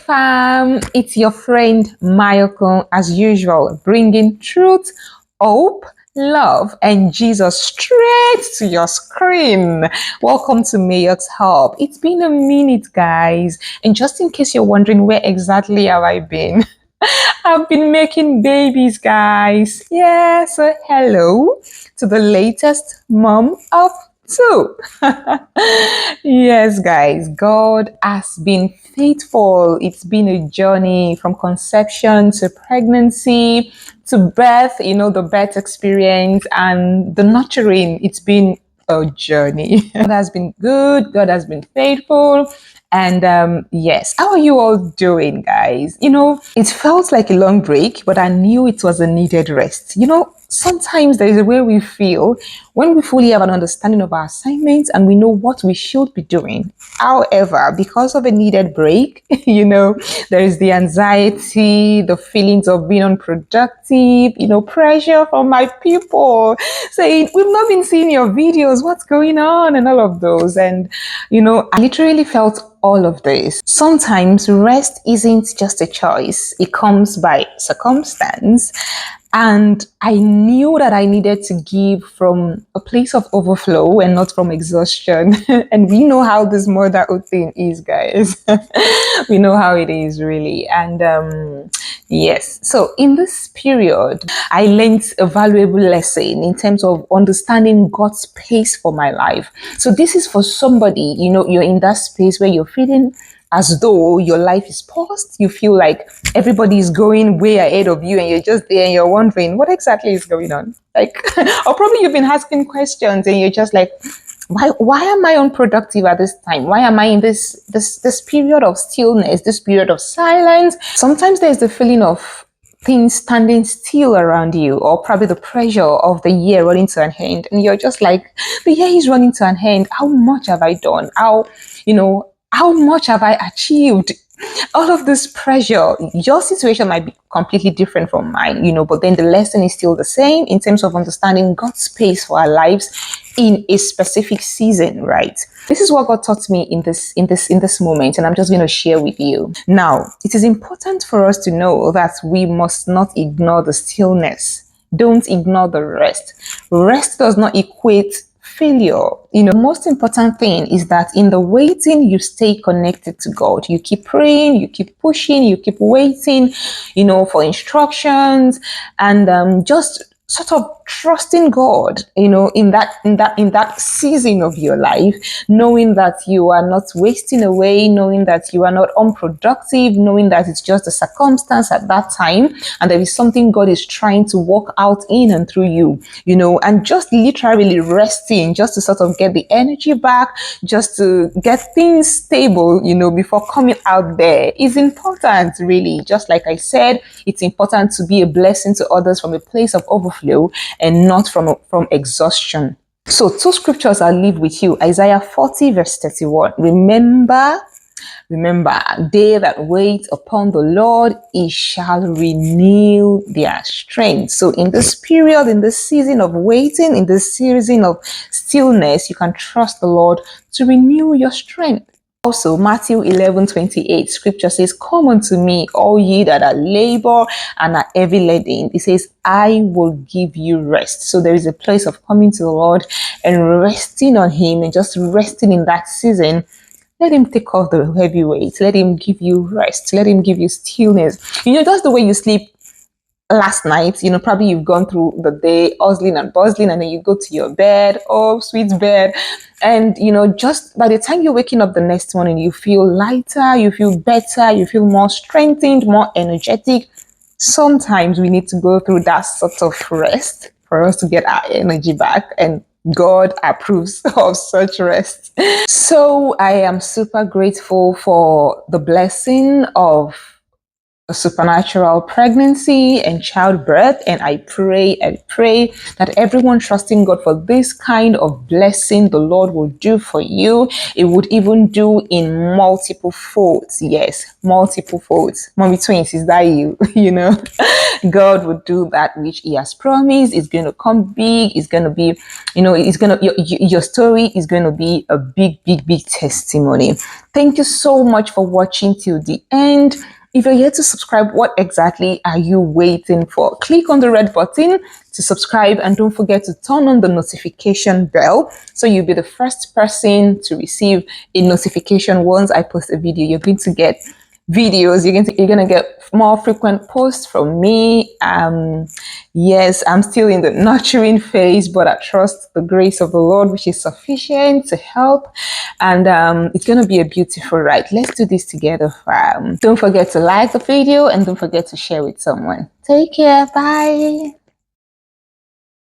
fam, it's your friend Mayoko as usual, bringing truth, hope, love, and Jesus straight to your screen. Welcome to Mayok's Hub. It's been a minute, guys, and just in case you're wondering where exactly have I been, I've been making babies, guys. Yeah, so hello to the latest mom of two. Yes, guys, God has been faithful. It's been a journey from conception to pregnancy to birth, the birth experience and the nurturing. It's been a journey. God has been good, God has been faithful. And yes, how are you all doing, guys? It felt like a long break, but I knew it was a needed rest. Sometimes there is a way we feel when we fully have an understanding of our assignments and we know what we should be doing. However, because of a needed break, there is the anxiety, the feelings of being unproductive, pressure from my people saying, we've not been seeing your videos, what's going on, and all of those. And, I literally felt all of this. Sometimes rest isn't just a choice, it comes by circumstance. And I knew that I needed to give from a place of overflow and not from exhaustion. And we know how this motherhood thing is, guys. We know how it is, really. And yes, so in this period, I learned a valuable lesson in terms of understanding God's pace for my life. So this is for somebody, you're in that space where you're feeling as though your life is paused. You feel like everybody is going way ahead of you and you're just there and you're wondering what exactly is going on. Like, or probably you've been asking questions and you're just like, why am I unproductive at this time? Why am I in this period of stillness, this period of silence? Sometimes there's the feeling of things standing still around you, or probably the pressure of the year running to an end. And you're just like, the year is running to an end. How much have I done? How much have I achieved? All of this pressure, your situation might be completely different from mine, but then the lesson is still the same in terms of understanding God's pace for our lives in a specific season, right? This is what God taught me in this moment, and I'm just going to share with you. Now, it is important for us to know that we must not ignore the stillness. Don't ignore the rest. Rest does not equate failure. The most important thing is that in the waiting, you stay connected to God. You keep praying, you keep pushing, you keep waiting, for instructions, and just sort of trusting God, in that season of your life, knowing that you are not wasting away, knowing that you are not unproductive, knowing that it's just a circumstance at that time, and there is something God is trying to work out in and through you, and just literally resting, just to sort of get the energy back, just to get things stable, before coming out there is important, really. Just like I said, it's important to be a blessing to others from a place of overflow and not from exhaustion. So 2 scriptures I'll leave with you. Isaiah 40 verse 31. Remember, they that wait upon the Lord, he shall renew their strength. So in this period, in this season of waiting, in this season of stillness, you can trust the Lord to renew your strength. Also, Matthew 11:28, scripture says, come unto me, all ye that are labor and are heavy laden. It says, I will give you rest. So there is a place of coming to the Lord and resting on him, and just resting in that season. Let him take off the heavy weight. Let him give you rest. Let him give you stillness. That's the way you sleep last night. Probably you've gone through the day hustling and bustling, and then you go to your bed, oh sweet bed, and just by the time you're waking up the next morning, you feel lighter, you feel better, you feel more strengthened, more energetic. Sometimes we need to go through that sort of rest for us to get our energy back, and God approves of such rest. So I am super grateful for the blessing of a supernatural pregnancy and childbirth. And I pray that everyone trusting God for this kind of blessing the Lord will do for you. It would even do in multiple folds. Yes, multiple folds. Mommy twins, is that you? You know, God would do that which He has promised. It's going to come big. It's going to be, you know, it's going to, your story is going to be a big, big, big testimony. Thank you so much for watching till the end. If you're yet to subscribe, what exactly are you waiting for? Click on the red button to subscribe and don't forget to turn on the notification bell so you'll be the first person to receive a notification once I post a video. You're going to get videos, you're going to get more frequent posts from me. Yes, I'm still in the nurturing phase, but I trust the grace of the Lord, which is sufficient to help. And it's going to be a beautiful ride. Let's do this together, fam. Don't forget to like the video and don't forget to share with someone. Take care. Bye.